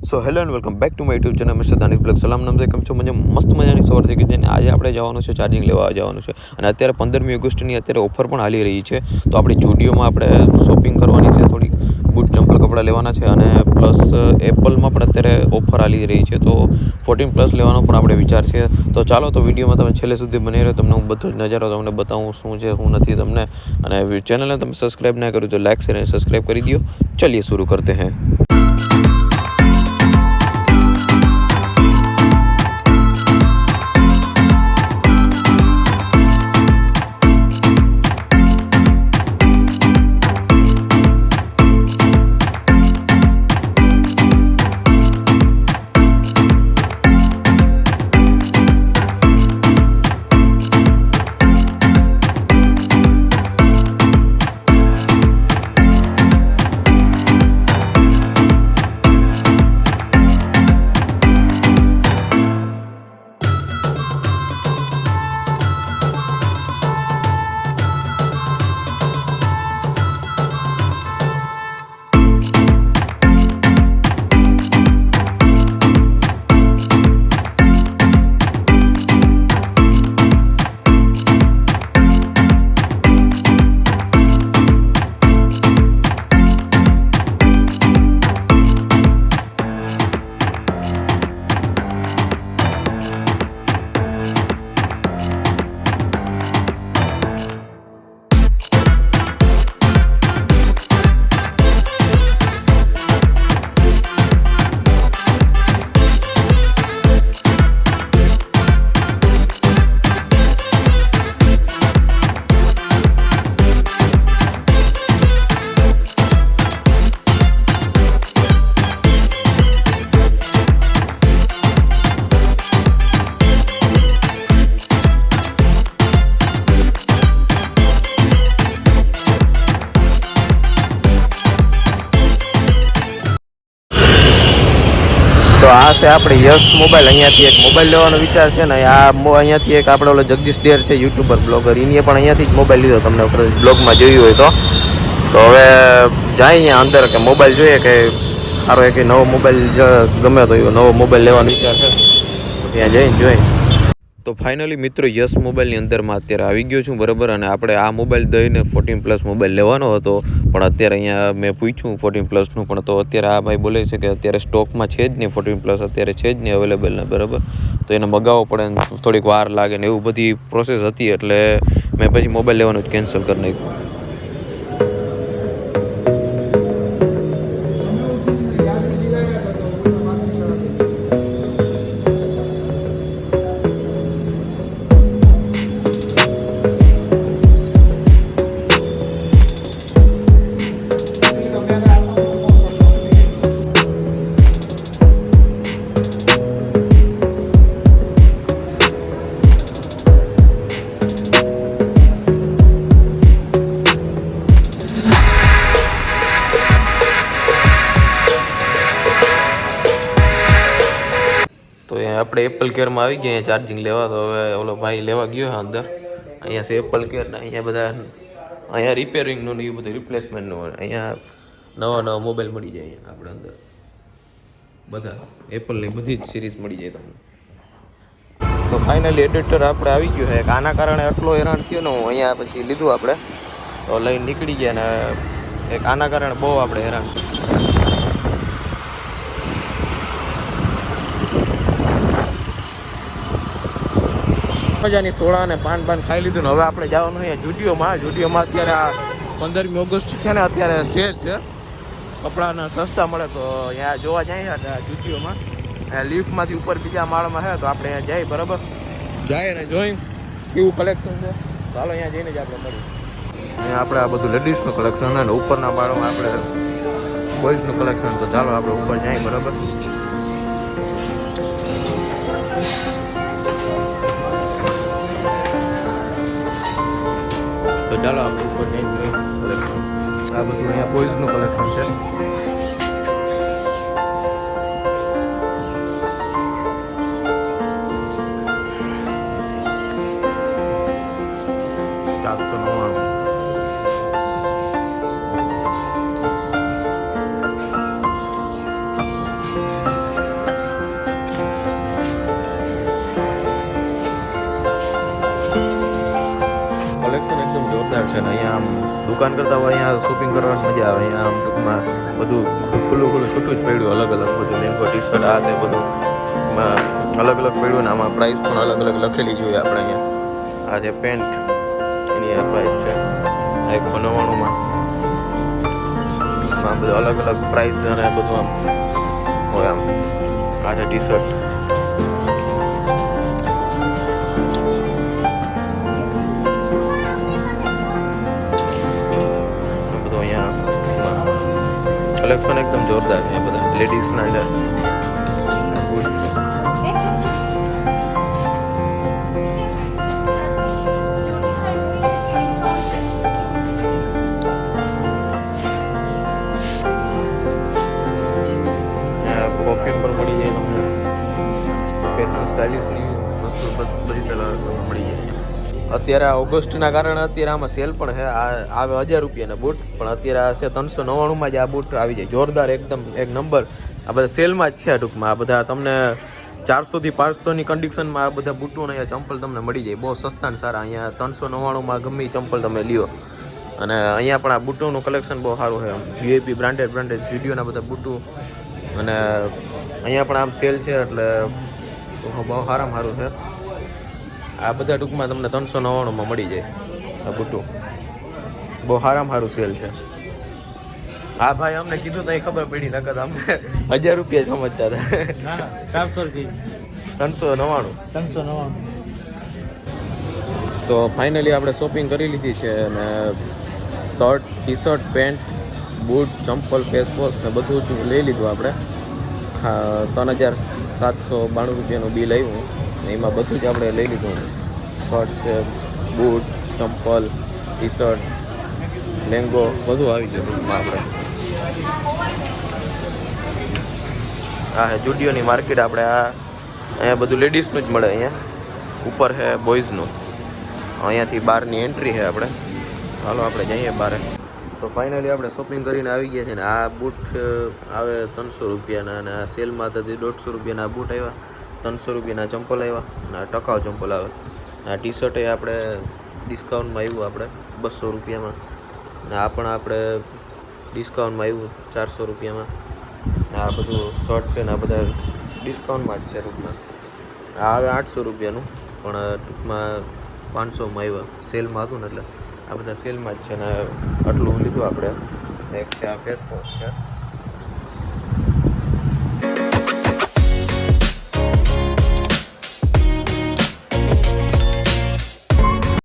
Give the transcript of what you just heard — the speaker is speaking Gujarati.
So hello and welcome back to my YouTube channel mister Danish blog. સલામ નમસ્તે, કેમ છો? મસ્ત મજાની સવાર થઈ ગઈ છે અને આજે આપણે જવાનું છે, ચાર્જિંગ લેવા જવાનું છે. અને અત્યારે 15મી ઓગસ્ટની અત્યારે ઓફર પણ હાલી રહી છે. તો આપણી જુડિયોમાં આપણે શોપિંગ કરવાની છે, થોડીક બૂટ ચંપલ કપડાં લેવાના છે અને પ્લસ એપલમાં પણ અત્યારે ઓફર હાલી રહી છે. તો 14+ લેવાનો પણ આપણે વિચાર છે. તો ચાલો, તો વિડીયોમાં તમે છેલ્લે સુધી બની રહ્યો, તમને હું બધો જ નજારો તમને બતાવું શું છે શું નથી તમને. અને ચેનલને તમે સબસ્ક્રાઈબ ના કર્યું તો લાઈક શેર અને સબસ્ક્રાઈબ કરી દો. ચલિए शुरू करते हैं. તો આ છે આપણે યસ મોબાઈલ. અહીંયાથી એક મોબાઈલ લેવાનો વિચાર છે ને. આ અહીંયાથી એક આપણે ઓલો જગદીશ ડેર છે, યુટ્યુબર બ્લોગર, એને પણ અહીંયાથી જ મોબાઈલ લીધો. તમને બ્લોગમાં જોયું હોય તો હવે જાય અહીંયા અંદર કે મોબાઈલ જોઈએ કે સારો એક નવો મોબાઈલ ગમે તો એવો નવો મોબાઈલ લેવાનો વિચાર છે. ત્યાં જઈને જોઈ. તો ફાઇનલી મિત્રો યસ મોબાઈલની અંદરમાં અત્યારે આવી ગયો છું, બરાબર. અને આપણે આ મોબાઈલ દઈને 14+ મોબાઈલ લેવાનો હતો, પણ અત્યારે અહીંયા મેં પૂછ્યું 14+નું, પણ તો અત્યારે આ ભાઈ બોલે છે કે અત્યારે સ્ટોકમાં છે જ નહીં, 14+ અત્યારે છે જ નહીં અવેલેબલ ને, બરાબર. તો એને મગાવવો પડે ને થોડીક વાર લાગે ને એવું બધી પ્રોસેસ હતી, એટલે મેં પછી મોબાઈલ લેવાનું જ કેન્સલ કરી નાખ્યું. તો આપણે એપલ કેરમાં આવી ગયા અહીંયા ચાર્જિંગ લેવા. તો હવે ઓલો ભાઈ લેવા ગયો છે અંદર. અહીંયા છે એપલ કેર ને અહીંયા બધા અહીંયા રિપેરિંગનું ને એવું બધું રિપ્લેસમેન્ટનું. અહીંયા નવા મોબાઈલ મળી જાય અહીંયા આપણે અંદર. બધા એપલની બધી જ સિરીઝ મળી જાય તમને. તો ફાઇનલી એડિટર આપણે આવી ગયો છે. આના કારણે આટલો હેરાન થયો ને, હું અહીંયા પછી લીધું આપણે તો લઈને નીકળી ગયા ને એક આના કારણે બહુ આપણે હેરાન. મજાની સોડા અને પાન ખાઈ લીધું ને હવે આપણે જવાનું અહીંયા જુડિયોમાં. અત્યારે આ 15મી ઓગસ્ટ છે ને, અત્યારે સેલ છે, કપડાના સસ્તા મળે. તો અહીંયા જોવા જાય જુડિયોમાં. લિફ્ટમાંથી ઉપર બીજા માળમાં છે, તો આપણે અહીંયા જઈએ, બરાબર. જાય ને જોઈ કેવું કલેક્શન છે. ચાલો અહીંયા જઈને જ આપણે મળીએ. અહીંયા આપણે આ બધું લેડીઝનું કલેક્શન છે ને ઉપરના માળમાં આપણે બોયઝનું કલેક્શન. તો ચાલો આપણે ઉપર જઈએ, બરાબર. તો ચાલો આપણે ઉપર જઈને જોઈએ કલેક્શન. આ બધું અહીંયા બોયઝનું કલેક્શન છે. દુકાન કરતાં હોય અહીંયા શોપિંગ કરવાની મજા આવે. અહીંયા આમ ટૂંકમાં બધું ખુલ્લું છૂટું જ પડ્યું, અલગ અલગ બધું મેંગો ટી શર્ટ આ તે બધું અલગ અલગ પડ્યું ને આમાં પ્રાઇસ પણ અલગ અલગ લખેલી જોઈએ આપણે અહીંયા. આ જે પેન્ટ એની આ પ્રાઇસ છે 199માં. આમાં બધું અલગ અલગ પ્રાઇસ અને બધું આમ હોય. આમ આ છે ટી શર્ટ. બધું અહીંયા કલેક્શન એકદમ જોરદાર છે બધા લેડીઝના અંદર. કોફી પર મળી જાય તમને, ફેશન સ્ટાઇલિશની વસ્તુ બધી તરફ મળી જાય. અત્યારે આ ઓગસ્ટના કારણે અત્યારે આમાં સેલ પણ છે. આ આવે 1000 રૂપિયાના બૂટ, પણ અત્યારે આ છે 399માં જ આ બૂટ આવી જાય. જોરદાર એકદમ એક નંબર. આ બધા સેલમાં જ છે ટૂંકમાં. આ બધા તમને 400 થી 500ની કન્ડિશનમાં આ બધા બૂટો અને અહીંયા ચંપલ તમને મળી જાય બહુ સસ્તા ને સારા. અહીંયા 399માં ગમે એ ચંપલ તમે લ્યો. અને અહીંયા પણ આ બૂટોનું કલેક્શન બહુ સારું છે. વીઆઈપી બ્રાન્ડેડ જુડિયોના બધા બૂટો. અને અહીંયા પણ આમ સેલ છે એટલે બહુ સારું છે. આ બધા ટૂંકમાં તમને 399માં મળી જાય આ બૂટું. બહુ સારું સેલ છે. હા ભાઈ, અમને કીધું તો ખબર પડી, નકર અમને 1000 રૂપિયા સમજતા હતા. 400 રૂપિયા 399. તો ફાઇનલી આપણે શોપિંગ કરી લીધી છે અને shirt, T shirt, pant, boot, ચંપલ, ફેસ વોશ ને બધું જ લઈ લીધું આપણે. હા, 3792 રૂપિયાનું બિલ આવ્યું. એમાં બધું જ આપણે લઈ લીધું. શર્ટ છે, બૂટ, ચંપલ, ટી શર્ટ, લેંગો બધું આવી ગયું ટૂંકમાં આપણે. હા હે જુડિયોની માર્કેટ આપણે. અહીંયા બધું લેડીઝનું જ મળે. અહીંયા ઉપર છે બોયઝનું. અહીંયાથી બહારની એન્ટ્રી છે આપણે. હાલો આપણે જઈએ બહાર. તો ફાઇનલી આપણે શોપિંગ કરીને આવી ગયા છે ને. આ બૂટ આવે 300 રૂપિયાના અને આ સેલમાં તો 150 રૂપિયાના બૂટ આવ્યા. 300 રૂપિયાના ચંપલ આવ્યા અને આ ટકાઉ ચંપલ આવે. આ ટી શર્ટ એ આપણે ડિસ્કાઉન્ટમાં આવ્યું આપણે 200 રૂપિયામાં. ને આ પણ આપણે ડિસ્કાઉન્ટમાં આવ્યું 400 રૂપિયામાં. આ બધું શર્ટ છે ને આ બધા ડિસ્કાઉન્ટમાં જ છે ટૂંકમાં. આ આવે 800 રૂપિયાનું, પણ ટૂંકમાં 500માં આવ્યા. સેલમાં હતું ને એટલે આ બધા સેલમાં જ છે ને. આટલું લીધું આપણે. એક છે આ ફેસ વોશ છે.